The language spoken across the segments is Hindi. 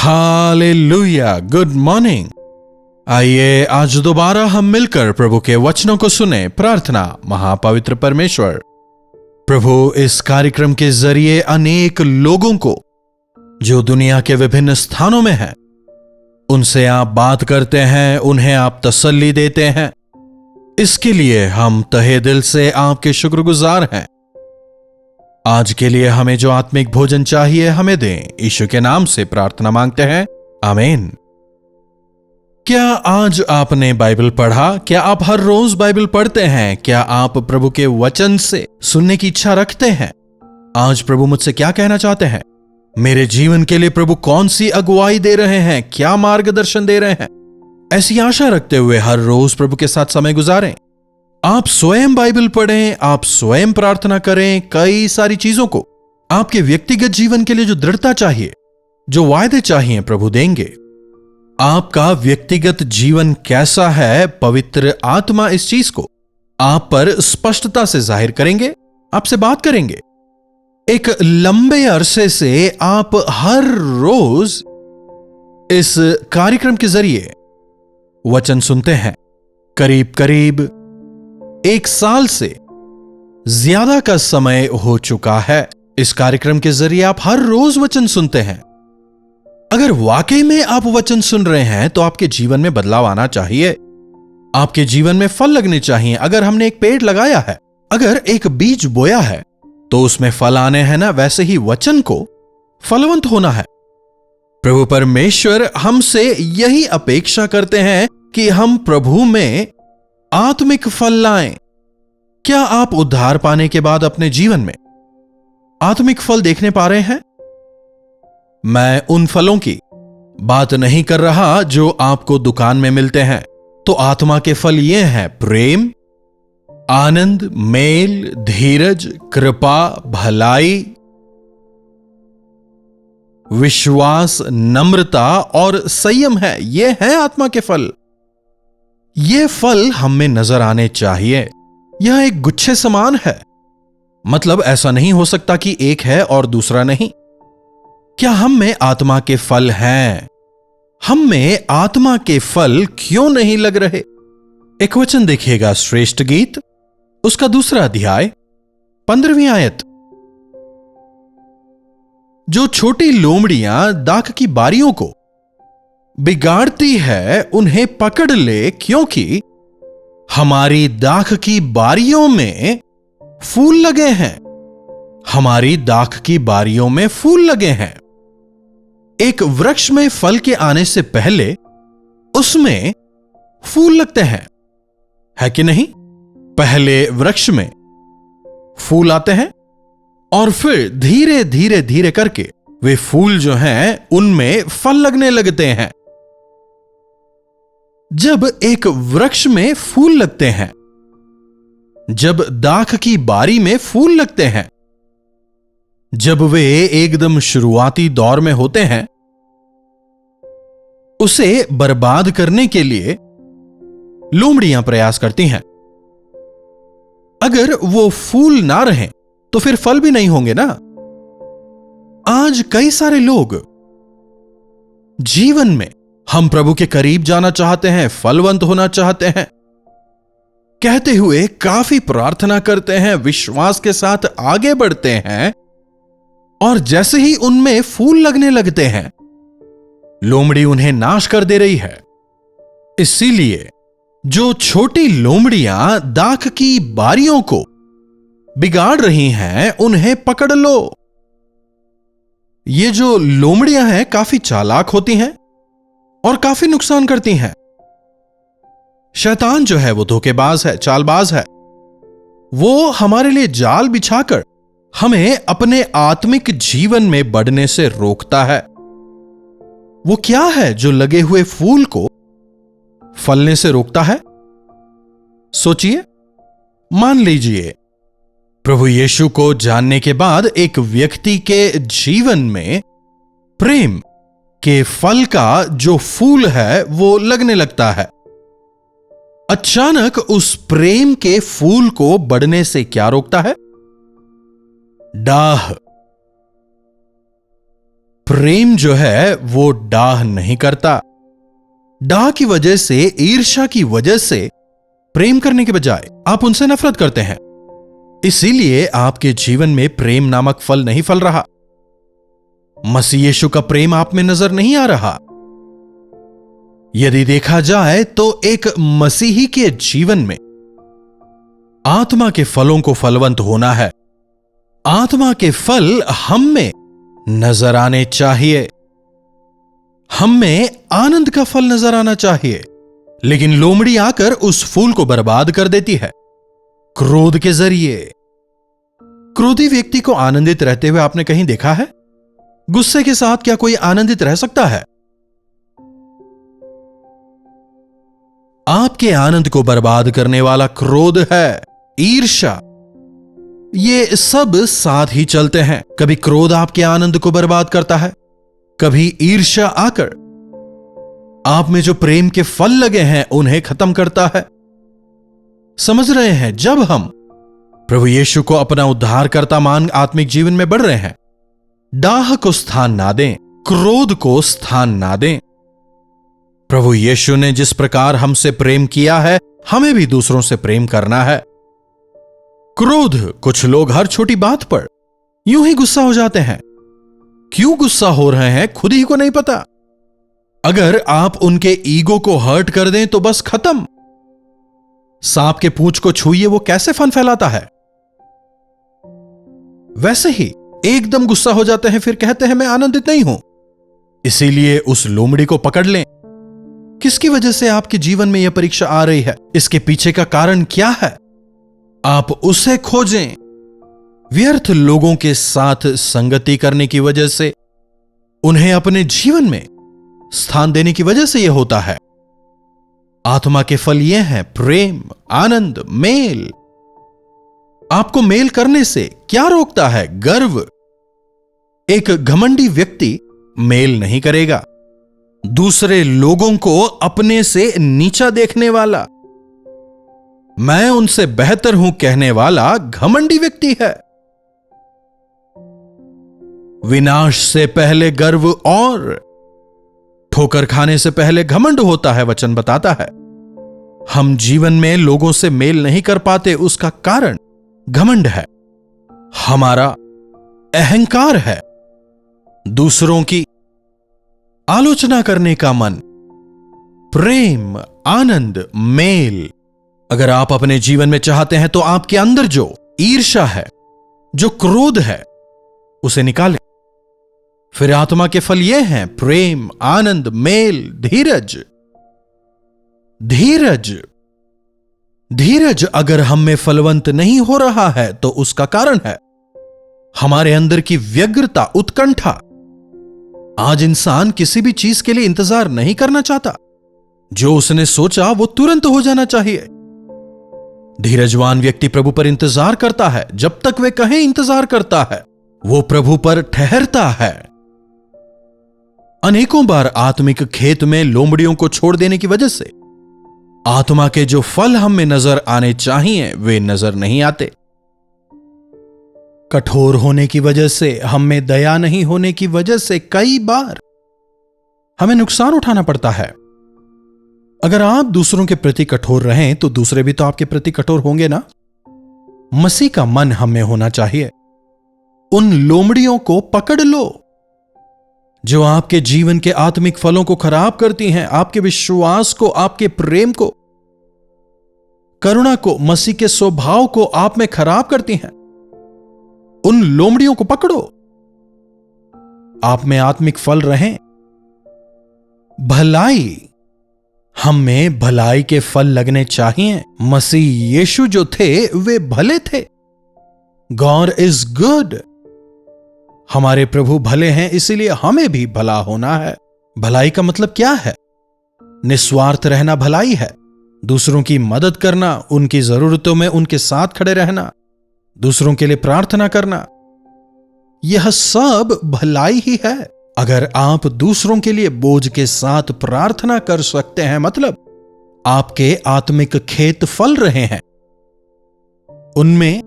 Hallelujah, good morning. आइए आज दोबारा हम मिलकर प्रभु के वचनों को सुने। प्रार्थना। महापवित्र परमेश्वर, प्रभु इस कार्यक्रम के जरिए अनेक लोगों को जो दुनिया के विभिन्न स्थानों में हैं, उनसे आप बात करते हैं, उन्हें आप तसल्ली देते हैं। इसके लिए हम तहे दिल से आपके शुक्रगुजार हैं। आज के लिए हमें जो आत्मिक भोजन चाहिए हमें दें, यीशु के नाम से प्रार्थना मांगते हैं, आमीन। क्या आज आपने बाइबल पढ़ा? क्या आप हर रोज बाइबल पढ़ते हैं? क्या आप प्रभु के वचन से सुनने की इच्छा रखते हैं? आज प्रभु मुझसे क्या कहना चाहते हैं? मेरे जीवन के लिए प्रभु कौन सी अगुवाई दे रहे हैं? क्या मार्गदर्शन दे रहे हैं? ऐसी आशा रखते हुए हर रोज प्रभु के साथ समय गुजारें। आप स्वयं बाइबल पढ़ें, आप स्वयं प्रार्थना करें। कई सारी चीजों को आपके व्यक्तिगत जीवन के लिए जो दृढ़ता चाहिए, जो वायदे चाहिए, प्रभु देंगे। आपका व्यक्तिगत जीवन कैसा है, पवित्र आत्मा इस चीज को आप पर स्पष्टता से जाहिर करेंगे, आपसे बात करेंगे। एक लंबे अरसे से आप हर रोज इस कार्यक्रम के जरिए वचन सुनते हैं। करीब करीब 1 साल से ज्यादा का समय हो चुका है। इस कार्यक्रम के जरिए आप हर रोज वचन सुनते हैं। अगर वाकई में आप वचन सुन रहे हैं तो आपके जीवन में बदलाव आना चाहिए, आपके जीवन में फल लगने चाहिए। अगर हमने एक पेड़ लगाया है, अगर एक बीज बोया है, तो उसमें फल आने हैं ना, वैसे ही वचन को फलवंत होना है। प्रभु परमेश्वर हमसे यही अपेक्षा करते हैं कि हम प्रभु में आत्मिक फल लाएं। क्या आप उद्धार पाने के बाद अपने जीवन में आत्मिक फल देखने पा रहे हैं? मैं उन फलों की बात नहीं कर रहा जो आपको दुकान में मिलते हैं। तो आत्मा के फल ये हैं: प्रेम, आनंद, मेल, धीरज, कृपा, भलाई, विश्वास, नम्रता और संयम है। ये हैं आत्मा के फल। ये फल हम में नजर आने चाहिए। यह एक गुच्छे समान है, मतलब ऐसा नहीं हो सकता कि एक है और दूसरा नहीं। क्या हम में आत्मा के फल हैं? हम में आत्मा के फल क्यों नहीं लग रहे? एक वचन देखिएगा, श्रेष्ठ गीत उसका 2 अध्याय 15वीं आयत। जो छोटी लोमड़ियां दाख की बारियों को बिगाड़ती है, उन्हें पकड़ ले, क्योंकि हमारी दाख की बारियों में फूल लगे हैं। हमारी दाख की बारियों में फूल लगे हैं। एक वृक्ष में फल के आने से पहले उसमें फूल लगते हैं, है कि नहीं? पहले वृक्ष में फूल आते हैं और फिर धीरे धीरे धीरे करके वे फूल जो हैं उनमें फल लगने लगते हैं। जब एक वृक्ष में फूल लगते हैं, जब दाख की बारी में फूल लगते हैं, जब वे एकदम शुरुआती दौर में होते हैं, उसे बर्बाद करने के लिए लोमड़ियां प्रयास करती हैं। अगर वो फूल ना रहें तो फिर फल भी नहीं होंगे ना। आज कई सारे लोग जीवन में हम प्रभु के करीब जाना चाहते हैं, फलवंत होना चाहते हैं, कहते हुए काफी प्रार्थना करते हैं, विश्वास के साथ आगे बढ़ते हैं, और जैसे ही उनमें फूल लगने लगते हैं, लोमड़ी उन्हें नाश कर दे रही है। इसीलिए जो छोटी लोमड़ियां दाख की बारियों को बिगाड़ रही हैं, उन्हें पकड़ लो। ये जो लोमड़ियां हैं काफी चालाक होती हैं और काफी नुकसान करती हैं। शैतान जो है वो धोखेबाज है, चालबाज है। वो हमारे लिए जाल बिछाकर हमें अपने आत्मिक जीवन में बढ़ने से रोकता है। वो क्या है जो लगे हुए फूल को फलने से रोकता है? सोचिए। मान लीजिए प्रभु यीशु को जानने के बाद एक व्यक्ति के जीवन में प्रेम के फल का जो फूल है वो लगने लगता है। अचानक उस प्रेम के फूल को बढ़ने से क्या रोकता है? डाह। प्रेम जो है वो डाह नहीं करता। डाह की वजह से, ईर्ष्या की वजह से प्रेम करने के बजाय आप उनसे नफरत करते हैं। इसीलिए आपके जीवन में प्रेम नामक फल नहीं फल रहा। मसीह यीशु का प्रेम आप में नजर नहीं आ रहा। यदि देखा जाए तो एक मसीही के जीवन में आत्मा के फलों को फलवंत होना है। आत्मा के फल हम में नजर आने चाहिए। हम में आनंद का फल नजर आना चाहिए। लेकिन लोमड़ी आकर उस फूल को बर्बाद कर देती है, क्रोध के जरिए। क्रोधी व्यक्ति को आनंदित रहते हुए आपने कहीं देखा है? गुस्से के साथ क्या कोई आनंदित रह सकता है? आपके आनंद को बर्बाद करने वाला क्रोध है, ईर्ष्या। ये सब साथ ही चलते हैं। कभी क्रोध आपके आनंद को बर्बाद करता है, कभी ईर्ष्या आकर आप में जो प्रेम के फल लगे हैं उन्हें खत्म करता है। समझ रहे हैं? जब हम प्रभु यीशु को अपना उद्धारकर्ता मान आत्मिक जीवन में बढ़ रहे हैं, डाह को स्थान ना दें, क्रोध को स्थान ना दें। प्रभु यीशु ने जिस प्रकार हमसे प्रेम किया है, हमें भी दूसरों से प्रेम करना है। क्रोध, कुछ लोग हर छोटी बात पर यूं ही गुस्सा हो जाते हैं। क्यों गुस्सा हो रहे हैं खुद ही को नहीं पता। अगर आप उनके ईगो को हर्ट कर दें तो बस खत्म। सांप के पूंछ को छूइए, वो कैसे फन फैलाता है। वैसे ही एकदम गुस्सा हो जाते हैं, फिर कहते हैं मैं आनंदित नहीं हूं। इसीलिए उस लोमड़ी को पकड़ लें। किसकी वजह से आपके जीवन में यह परीक्षा आ रही है? इसके पीछे का कारण क्या है? आप उसे खोजें। व्यर्थ लोगों के साथ संगति करने की वजह से, उन्हें अपने जीवन में स्थान देने की वजह से यह होता है। आत्मा के फल ये हैं प्रेम, आनंद, मेल। आपको मेल करने से क्या रोकता है? गर्व। एक घमंडी व्यक्ति मेल नहीं करेगा। दूसरे लोगों को अपने से नीचा देखने वाला, मैं उनसे बेहतर हूं कहने वाला घमंडी व्यक्ति है। विनाश से पहले गर्व और ठोकर खाने से पहले घमंड होता है, वचन बताता है। हम जीवन में लोगों से मेल नहीं कर पाते, उसका कारण घमंड है, हमारा अहंकार है, दूसरों की आलोचना करने का मन। प्रेम, आनंद, मेल अगर आप अपने जीवन में चाहते हैं तो आपके अंदर जो ईर्ष्या है, जो क्रोध है, उसे निकालें। फिर आत्मा के फल ये हैं प्रेम, आनंद, मेल, धीरज। धीरज धीरज अगर हम में फलवंत नहीं हो रहा है तो उसका कारण है हमारे अंदर की व्यग्रता, उत्कंठा। आज इंसान किसी भी चीज के लिए इंतजार नहीं करना चाहता। जो उसने सोचा वो तुरंत हो जाना चाहिए। धीरजवान व्यक्ति प्रभु पर इंतजार करता है। जब तक वे कहें इंतजार करता है, वो प्रभु पर ठहरता है। अनेकों बार आत्मिक खेत में लोमड़ियों को छोड़ देने की वजह से आत्मा के जो फल हम में नजर आने चाहिए वे नजर नहीं आते। कठोर होने की वजह से, हम में दया नहीं होने की वजह से कई बार हमें नुकसान उठाना पड़ता है। अगर आप दूसरों के प्रति कठोर रहें तो दूसरे भी तो आपके प्रति कठोर होंगे ना। मसीह का मन हम में होना चाहिए। उन लोमड़ियों को पकड़ लो जो आपके जीवन के आत्मिक फलों को खराब करती हैं, आपके विश्वास को, आपके प्रेम को, करुणा को, मसीह के स्वभाव को आप में खराब करती हैं। उन लोमड़ियों को पकड़ो। आप में आत्मिक फल रहें। भलाई, हम में भलाई के फल लगने चाहिए। मसीह यीशु जो थे वे भले थे। God is good. हमारे प्रभु भले हैं, इसीलिए हमें भी भला होना है। भलाई का मतलब क्या है? निस्वार्थ रहना भलाई है। दूसरों की मदद करना, उनकी जरूरतों में उनके साथ खड़े रहना, दूसरों के लिए प्रार्थना करना, यह सब भलाई ही है। अगर आप दूसरों के लिए बोझ के साथ प्रार्थना कर सकते हैं, मतलब आपके आत्मिक खेत फल रहे हैं, उनमें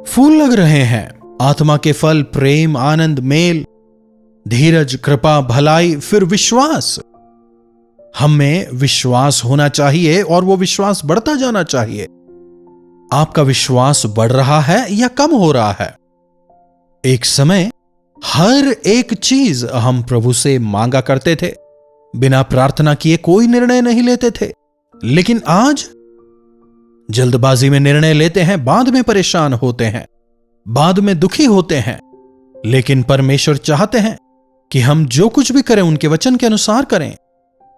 फूल लग रहे हैं। आत्मा के फल प्रेम, आनंद, मेल, धीरज, कृपा, भलाई, फिर विश्वास। हमें विश्वास होना चाहिए और वो विश्वास बढ़ता जाना चाहिए। आपका विश्वास बढ़ रहा है या कम हो रहा है? एक समय हर एक चीज हम प्रभु से मांगा करते थे, बिना प्रार्थना किए कोई निर्णय नहीं लेते थे। लेकिन आज जल्दबाजी में निर्णय लेते हैं, बाद में परेशान होते हैं, बाद में दुखी होते हैं। लेकिन परमेश्वर चाहते हैं कि हम जो कुछ भी करें उनके वचन के अनुसार करें।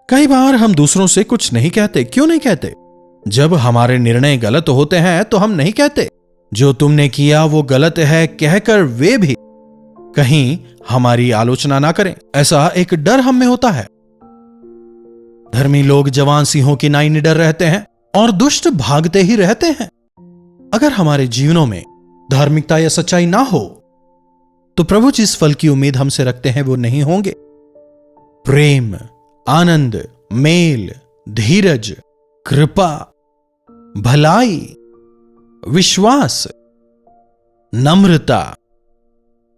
कई बार हम दूसरों से कुछ नहीं कहते। क्यों नहीं कहते? जब हमारे निर्णय गलत होते हैं तो हम नहीं कहते जो तुमने किया वो गलत है, कहकर वे भी कहीं हमारी आलोचना ना करें। ऐसा एक डर हम में होता है। धर्मी लोग जवान सिंहों की नाई निडर रहते हैं और दुष्ट भागते ही रहते हैं। अगर हमारे जीवनों में धार्मिकता या सच्चाई ना हो तो प्रभु जिस फल की उम्मीद हमसे रखते हैं वो नहीं होंगे। प्रेम, आनंद, मेल, धीरज, कृपा, भलाई, विश्वास, नम्रता।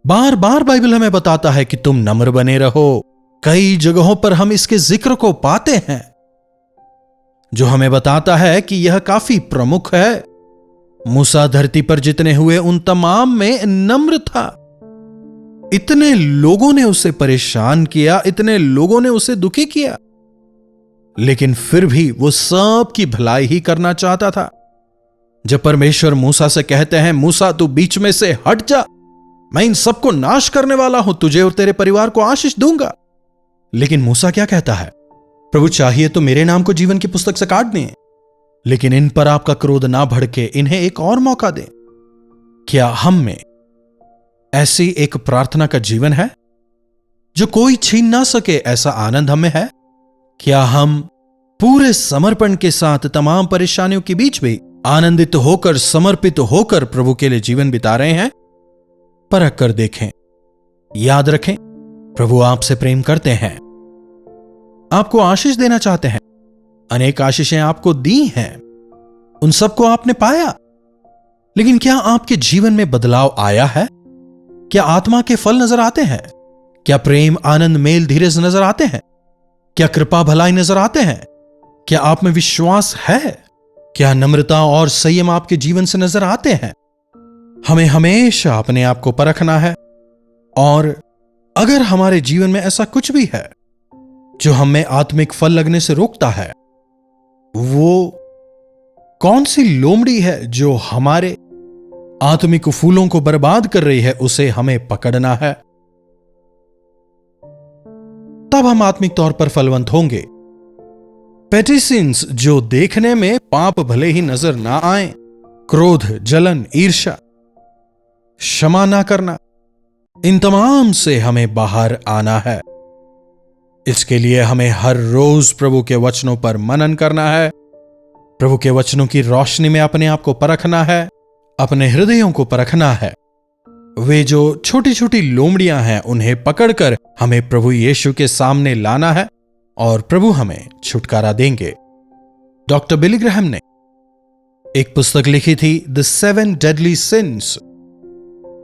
बार बार बाइबल हमें बताता है कि तुम नम्र बने रहो। कई जगहों पर हम इसके जिक्र को पाते हैं, जो हमें बताता है कि यह काफी प्रमुख है। मूसा धरती पर जितने हुए उन तमाम में नम्र था। इतने लोगों ने उसे परेशान किया, इतने लोगों ने उसे दुखी किया, लेकिन फिर भी वो सब की भलाई ही करना चाहता था। जब परमेश्वर मूसा से कहते हैं, मूसा तू बीच में से हट जा, मैं इन सबको नाश करने वाला हूं, तुझे और तेरे परिवार को आशीष दूंगा। लेकिन मूसा क्या कहता है? प्रभु चाहिए तो मेरे नाम को जीवन की पुस्तक से काट दें, लेकिन इन पर आपका क्रोध ना भड़के, इन्हें एक और मौका दें। क्या हम में ऐसी एक प्रार्थना का जीवन है जो कोई छीन ना सके? ऐसा आनंद हमें है? क्या हम पूरे समर्पण के साथ तमाम परेशानियों के बीच भी आनंदित होकर, समर्पित होकर प्रभु के लिए जीवन बिता रहे हैं? परख कर देखें। याद रखें, प्रभु आपसे प्रेम करते हैं, आपको आशीष देना चाहते हैं। अनेक आशीषें आपको दी हैं, उन सबको आपने पाया, लेकिन क्या आपके जीवन में बदलाव आया है? क्या आत्मा के फल नजर आते हैं? क्या प्रेम, आनंद, मेल, धीरज नजर आते हैं? क्या कृपा, भलाई नजर आते हैं? क्या आप में विश्वास है? क्या नम्रता और संयम आपके जीवन से नजर आते हैं? हमें हमेशा अपने आप को परखना है, और अगर हमारे जीवन में ऐसा कुछ भी है जो हमें आत्मिक फल लगने से रोकता है, वो कौन सी लोमड़ी है जो हमारे आत्मिक फूलों को बर्बाद कर रही है, उसे हमें पकड़ना है। तब हम आत्मिक तौर पर फलवंत होंगे। पेटिशंस जो देखने में पाप भले ही नजर ना आए, क्रोध, जलन, ईर्ष्या, क्षमा ना करना, इन तमाम से हमें बाहर आना है। इसके लिए हमें हर रोज प्रभु के वचनों पर मनन करना है, प्रभु के वचनों की रोशनी में अपने आप को परखना है, अपने हृदयों को परखना है। वे जो छोटी छोटी लोमड़ियां हैं उन्हें पकड़कर हमें प्रभु यीशु के सामने लाना है और प्रभु हमें छुटकारा देंगे। डॉक्टर बिली ग्रैहम ने एक पुस्तक लिखी थी, द 7 डेडली सिंस।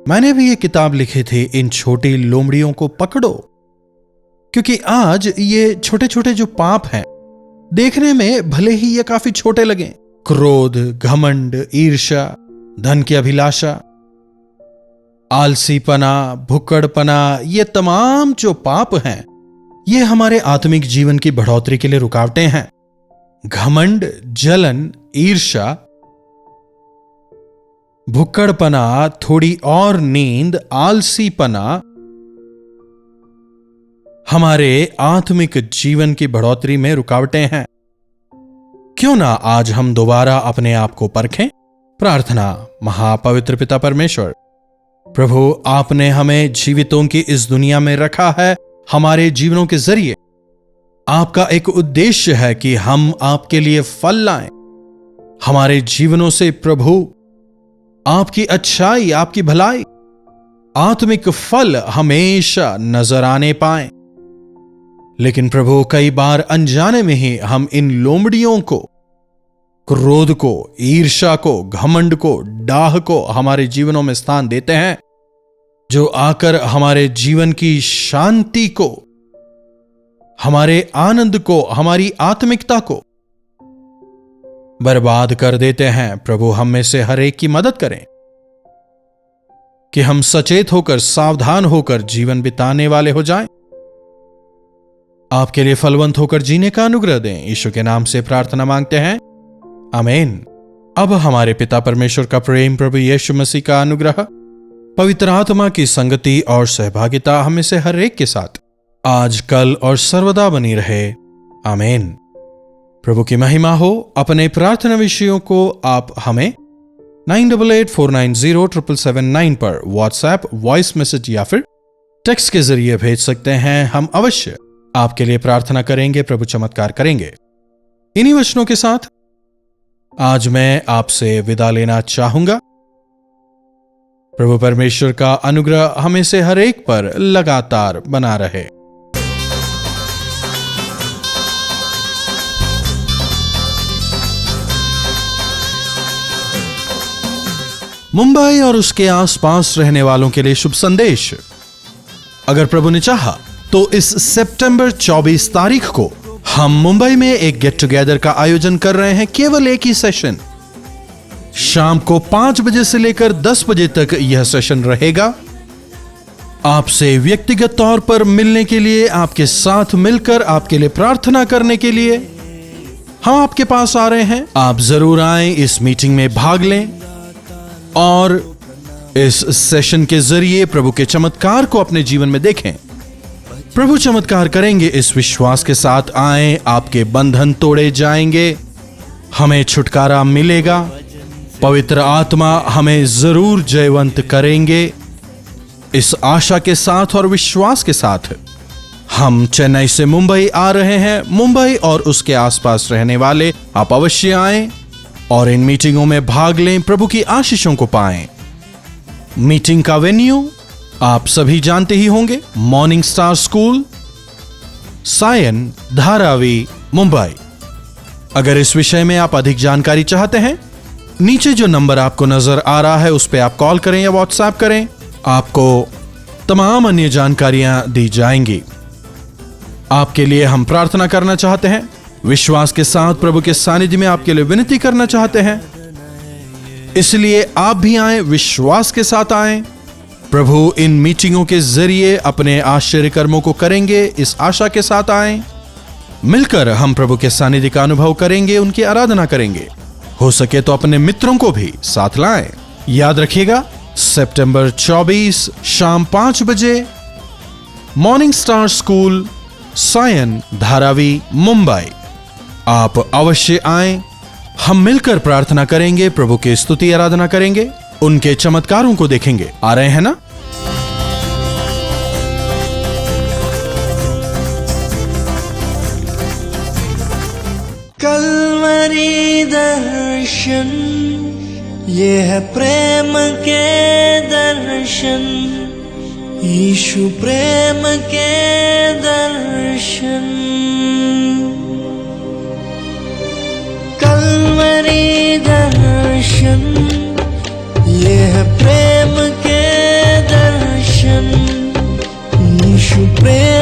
मैंने भी ये किताब लिखी थी, इन छोटी लोमड़ियों को पकड़ो, क्योंकि आज ये छोटे छोटे जो पाप हैं, देखने में भले ही ये काफी छोटे लगें, क्रोध, घमंड, ईर्ष्या, धन की अभिलाषा, आलसीपना, भुक्कड़पना, ये तमाम जो पाप हैं, ये हमारे आत्मिक जीवन की बढ़ोतरी के लिए रुकावटें हैं। घमंड, जलन, ईर्ष्या, भुक्कड़पना, थोड़ी और नींद, आलसीपना हमारे आत्मिक जीवन की बढ़ोतरी में रुकावटें हैं। क्यों ना आज हम दोबारा अपने आप को परखें। प्रार्थना। महापवित्र पिता परमेश्वर, प्रभु आपने हमें जीवितों की इस दुनिया में रखा है। हमारे जीवनों के जरिए आपका एक उद्देश्य है कि हम आपके लिए फल लाएं। हमारे जीवनों से प्रभु आपकी अच्छाई, आपकी भलाई, आत्मिक फल हमेशा नजर आने पाएं। लेकिन प्रभु कई बार अनजाने में ही हम इन लोमड़ियों को, क्रोध को, ईर्ष्या को, घमंड को, डाह को हमारे जीवनों में स्थान देते हैं। जो आकर हमारे जीवन की शांति को, हमारे आनंद को, हमारी आत्मिकता को बर्बाद कर देते हैं। प्रभु हम में से हर एक की मदद करें कि हम सचेत होकर, सावधान होकर जीवन बिताने वाले हो जाएं। आपके लिए फलवंत होकर जीने का अनुग्रह दें। यीशु के नाम से प्रार्थना मांगते हैं, आमीन। अब हमारे पिता परमेश्वर का प्रेम, प्रभु यीशु मसीह का अनुग्रह, पवित्र आत्मा की संगति और सहभागिता हमें से हर एक के साथ आज, कल और सर्वदा बनी रहे, आमीन। प्रभु की महिमा हो। अपने प्रार्थना विषयों को आप हमें 9884907779 पर व्हाट्सएप, वॉइस मैसेज या फिर टेक्स्ट के जरिए भेज सकते हैं। हम अवश्य आपके लिए प्रार्थना करेंगे, प्रभु चमत्कार करेंगे। इन्हीं वचनों के साथ आज मैं आपसे विदा लेना चाहूंगा। प्रभु परमेश्वर का अनुग्रह हमें से हर एक पर लगातार बना रहे। मुंबई और उसके आसपास रहने वालों के लिए शुभ संदेश। अगर प्रभु ने चाहा तो इस सितंबर 24 तारीख को हम मुंबई में एक गेट टुगेदर का आयोजन कर रहे हैं। केवल एक ही सेशन, शाम को 5 बजे से लेकर 10 बजे तक यह सेशन रहेगा। आपसे व्यक्तिगत तौर पर मिलने के लिए, आपके साथ मिलकर आपके लिए प्रार्थना करने के लिए हम आपके पास आ रहे हैं। आप जरूर आएं, इस मीटिंग में भाग लें और इस सेशन के जरिए प्रभु के चमत्कार को अपने जीवन में देखें। प्रभु चमत्कार करेंगे, इस विश्वास के साथ आएं। आपके बंधन तोड़े जाएंगे, हमें छुटकारा मिलेगा, पवित्र आत्मा हमें जरूर जयवंत करेंगे। इस आशा के साथ और विश्वास के साथ हम चेन्नई से मुंबई आ रहे हैं। मुंबई और उसके आसपास रहने वाले आप अवश्य आएं और इन मीटिंगों में भाग लें, प्रभु की आशीषों को पाएं। मीटिंग का वेन्यू आप सभी जानते ही होंगे, morning star school, Sion, Dharavi, Mumbai. अगर इस विषय में आप अधिक जानकारी चाहते हैं, नीचे जो नंबर आपको नजर आ रहा है उस पर आप कॉल करें या व्हाट्सएप करें, आपको तमाम अन्य जानकारियां दी जाएंगी। आपके लिए हम प्रार्थना करना चाहते हैं, विश्वास के साथ प्रभु के सानिध्य में आपके लिए विनती करना चाहते हैं। इसलिए आप भी आएं, विश्वास के साथ आएं। प्रभु इन मीटिंगों के जरिए अपने आश्चर्य कर्मों को करेंगे, इस आशा के साथ आएं। मिलकर हम प्रभु के सानिध्य का अनुभव करेंगे, उनकी आराधना करेंगे। हो सके तो अपने मित्रों को भी साथ लाएं। याद रखिएगा, सितंबर 24 शाम 5 बजे, morning star school, Sion, Dharavi, Mumbai. आप अवश्य आएं। हम मिलकर प्रार्थना करेंगे, प्रभु की स्तुति आराधना करेंगे, उनके चमत्कारों को देखेंगे। आ रहे हैं ना? कलवरी दर्शन, ये है प्रेम के दर्शन, यीशु प्रेम के दर्शन। कलवरी दर्शन, ये है प्रेम के दर्शन, यीशु प्रेम